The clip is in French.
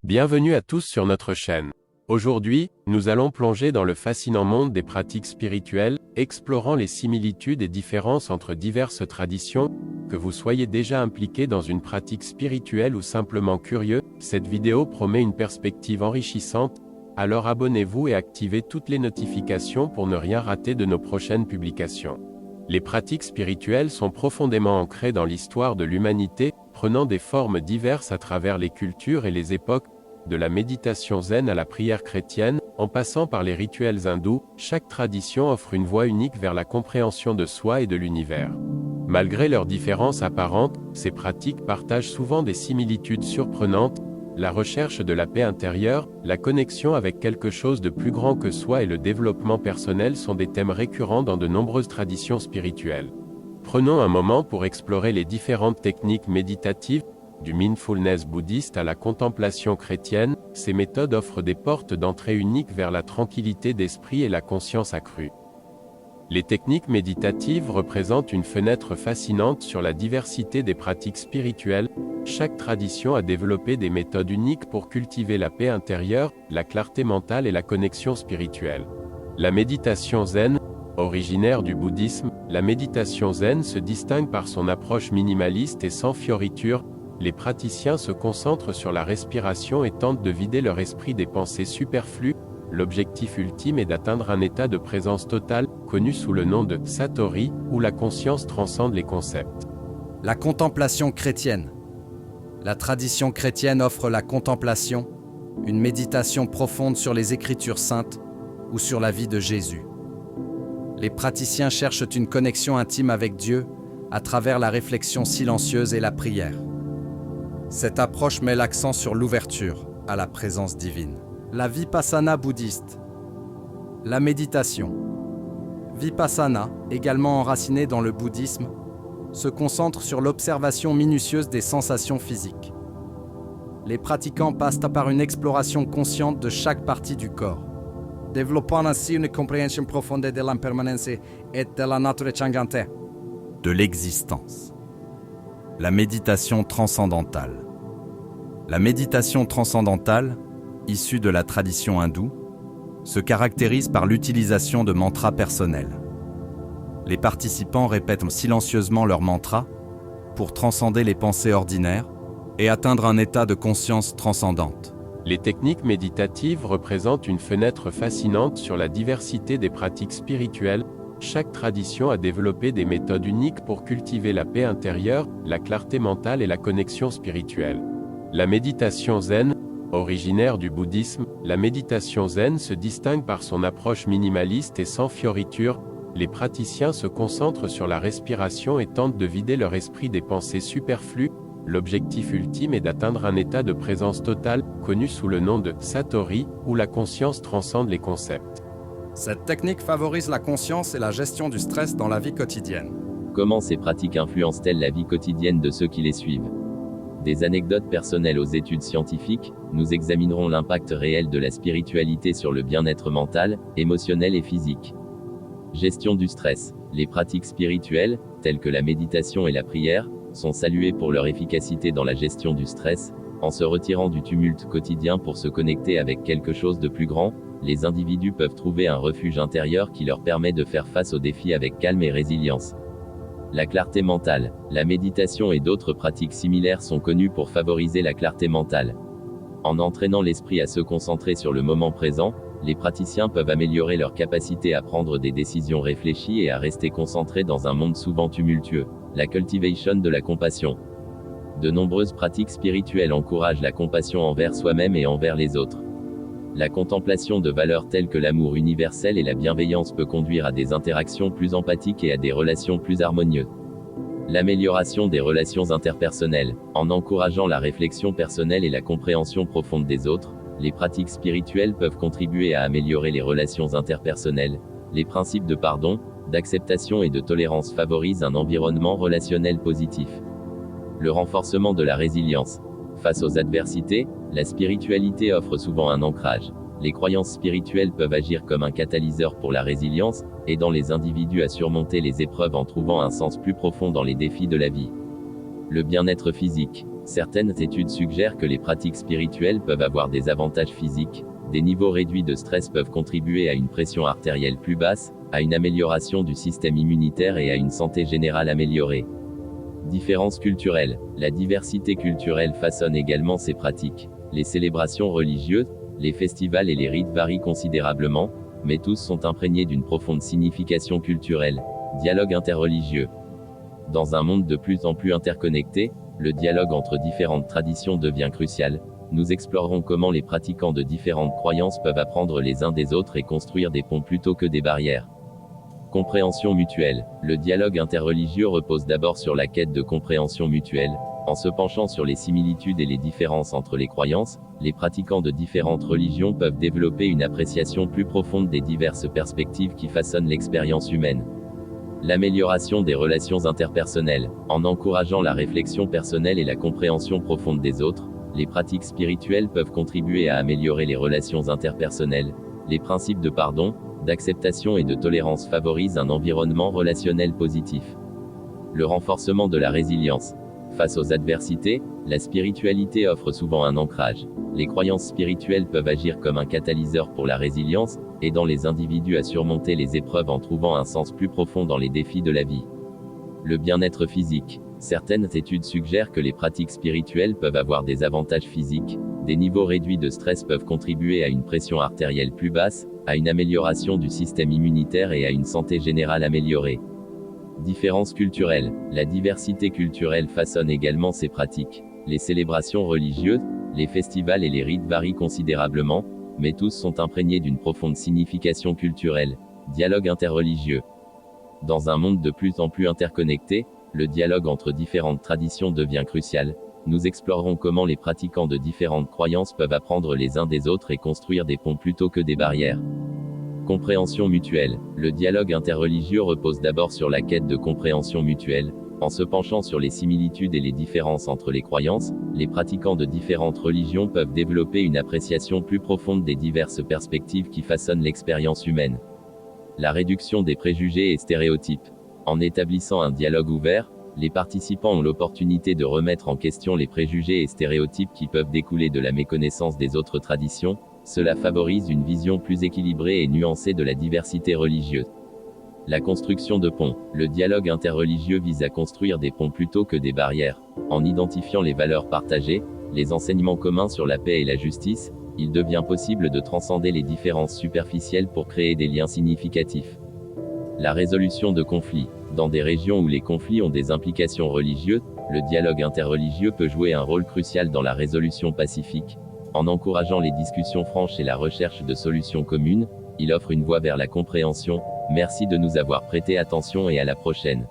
Bienvenue à tous sur notre chaîne. Aujourd'hui, nous allons plonger dans le fascinant monde des pratiques spirituelles, explorant les similitudes et différences entre diverses traditions. Que vous soyez déjà impliqué dans une pratique spirituelle ou simplement curieux, cette vidéo promet une perspective enrichissante. Alors abonnez-vous et activez toutes les notifications pour ne rien rater de nos prochaines publications. Les pratiques spirituelles sont profondément ancrées dans l'histoire de l'humanité, prenant des formes diverses à travers les cultures et les époques. De la méditation zen à la prière chrétienne, en passant par les rituels hindous, chaque tradition offre une voie unique vers la compréhension de soi et de l'univers. Malgré leurs différences apparentes, ces pratiques partagent souvent des similitudes surprenantes. La recherche de la paix intérieure, la connexion avec quelque chose de plus grand que soi et le développement personnel sont des thèmes récurrents dans de nombreuses traditions spirituelles. Prenons un moment pour explorer les différentes techniques méditatives. Du mindfulness bouddhiste à la contemplation chrétienne, ces méthodes offrent des portes d'entrée uniques vers la tranquillité d'esprit et la conscience accrue. Les techniques méditatives représentent une fenêtre fascinante sur la diversité des pratiques spirituelles. Chaque tradition a développé des méthodes uniques pour cultiver la paix intérieure, la clarté mentale et la connexion spirituelle. La méditation zen, originaire du bouddhisme, la méditation zen se distingue par son approche minimaliste et sans fioritures. Les praticiens se concentrent sur la respiration et tentent de vider leur esprit des pensées superflues. L'objectif ultime est d'atteindre un état de présence totale, connu sous le nom de Satori, où la conscience transcende les concepts. La contemplation chrétienne. La tradition chrétienne offre la contemplation, une méditation profonde sur les Écritures saintes ou sur la vie de Jésus. Les praticiens cherchent une connexion intime avec Dieu à travers la réflexion silencieuse et la prière. Cette approche met l'accent sur l'ouverture à la présence divine. La vipassana bouddhiste. La méditation. Vipassana, également enracinée dans le bouddhisme, se concentre sur l'observation minutieuse des sensations physiques. Les pratiquants passent par une exploration consciente de chaque partie du corps, développant ainsi une compréhension profonde de l'impermanence et de la nature changeante de l'existence. La méditation transcendantale. La méditation transcendantale, issue de la tradition hindoue, se caractérise par l'utilisation de mantras personnels. Les participants répètent silencieusement leurs mantras pour transcender les pensées ordinaires et atteindre un état de conscience transcendante. Les techniques méditatives représentent une fenêtre fascinante sur la diversité des pratiques spirituelles. Chaque tradition a développé des méthodes uniques pour cultiver la paix intérieure, la clarté mentale et la connexion spirituelle. La méditation zen, originaire du bouddhisme, la méditation zen se distingue par son approche minimaliste et sans fioritures. Les praticiens se concentrent sur la respiration et tentent de vider leur esprit des pensées superflues. L'objectif ultime est d'atteindre un état de présence totale, connu sous le nom de Satori, où la conscience transcende les concepts. Cette technique favorise la conscience et la gestion du stress dans la vie quotidienne. Comment ces pratiques influencent-elles la vie quotidienne de ceux qui les suivent ? Des anecdotes personnelles aux études scientifiques, nous examinerons l'impact réel de la spiritualité sur le bien-être mental, émotionnel et physique. Gestion du stress. Les pratiques spirituelles, telles que la méditation et la prière, sont saluées pour leur efficacité dans la gestion du stress. En se retirant du tumulte quotidien pour se connecter avec quelque chose de plus grand, les individus peuvent trouver un refuge intérieur qui leur permet de faire face aux défis avec calme et résilience. La clarté mentale. La méditation et d'autres pratiques similaires sont connues pour favoriser la clarté mentale. En entraînant l'esprit à se concentrer sur le moment présent, les praticiens peuvent améliorer leur capacité à prendre des décisions réfléchies et à rester concentrés dans un monde souvent tumultueux. La cultivation de la compassion. De nombreuses pratiques spirituelles encouragent la compassion envers soi-même et envers les autres. La contemplation de valeurs telles que l'amour universel et la bienveillance peut conduire à des interactions plus empathiques et à des relations plus harmonieuses. L'amélioration des relations interpersonnelles. En encourageant la réflexion personnelle et la compréhension profonde des autres, les pratiques spirituelles peuvent contribuer à améliorer les relations interpersonnelles. Les principes de pardon, d'acceptation et de tolérance favorisent un environnement relationnel positif. Le renforcement de la résilience. Face aux adversités, la spiritualité offre souvent un ancrage. Les croyances spirituelles peuvent agir comme un catalyseur pour la résilience, aidant les individus à surmonter les épreuves en trouvant un sens plus profond dans les défis de la vie. Le bien-être physique. Certaines études suggèrent que les pratiques spirituelles peuvent avoir des avantages physiques. Des niveaux réduits de stress peuvent contribuer à une pression artérielle plus basse, à une amélioration du système immunitaire et à une santé générale améliorée. Différences culturelles. La diversité culturelle façonne également ces pratiques. Les célébrations religieuses, les festivals et les rites varient considérablement, mais tous sont imprégnés d'une profonde signification culturelle. Dialogue interreligieux. Dans un monde de plus en plus interconnecté, le dialogue entre différentes traditions devient crucial. Nous explorerons comment les pratiquants de différentes croyances peuvent apprendre les uns des autres et construire des ponts plutôt que des barrières. Compréhension mutuelle. Le dialogue interreligieux repose d'abord sur la quête de compréhension mutuelle. En se penchant sur les similitudes et les différences entre les croyances, les pratiquants de différentes religions peuvent développer une appréciation plus profonde des diverses perspectives qui façonnent l'expérience humaine. L'amélioration des relations interpersonnelles. En encourageant la réflexion personnelle et la compréhension profonde des autres, les pratiques spirituelles peuvent contribuer à améliorer les relations interpersonnelles. Les principes de pardon, d'acceptation et de tolérance favorisent un environnement relationnel positif. Le renforcement de la résilience. Face aux adversités, la spiritualité offre souvent un ancrage. Les croyances spirituelles peuvent agir comme un catalyseur pour la résilience, aidant les individus à surmonter les épreuves en trouvant un sens plus profond dans les défis de la vie. Le bien-être physique. Certaines études suggèrent que les pratiques spirituelles peuvent avoir des avantages physiques. Des niveaux réduits de stress peuvent contribuer à une pression artérielle plus basse, à une amélioration du système immunitaire et à une santé générale améliorée. Différences culturelles. La diversité culturelle façonne également ces pratiques. Les célébrations religieuses, les festivals et les rites varient considérablement, mais tous sont imprégnés d'une profonde signification culturelle. Dialogue interreligieux. Dans un monde de plus en plus interconnecté, le dialogue entre différentes traditions devient crucial. Nous explorerons comment les pratiquants de différentes croyances peuvent apprendre les uns des autres et construire des ponts plutôt que des barrières. Compréhension mutuelle. Le dialogue interreligieux repose d'abord sur la quête de compréhension mutuelle. En se penchant sur les similitudes et les différences entre les croyances, les pratiquants de différentes religions peuvent développer une appréciation plus profonde des diverses perspectives qui façonnent l'expérience humaine. La réduction des préjugés et stéréotypes. En établissant un dialogue ouvert, les participants ont l'opportunité de remettre en question les préjugés et stéréotypes qui peuvent découler de la méconnaissance des autres traditions. Cela favorise une vision plus équilibrée et nuancée de la diversité religieuse. La construction de ponts. Le dialogue interreligieux vise à construire des ponts plutôt que des barrières. En identifiant les valeurs partagées, les enseignements communs sur la paix et la justice, il devient possible de transcender les différences superficielles pour créer des liens significatifs. La résolution de conflits. Dans des régions où les conflits ont des implications religieuses, le dialogue interreligieux peut jouer un rôle crucial dans la résolution pacifique. En encourageant les discussions franches et la recherche de solutions communes, il offre une voie vers la compréhension. Merci de nous avoir prêté attention et à la prochaine.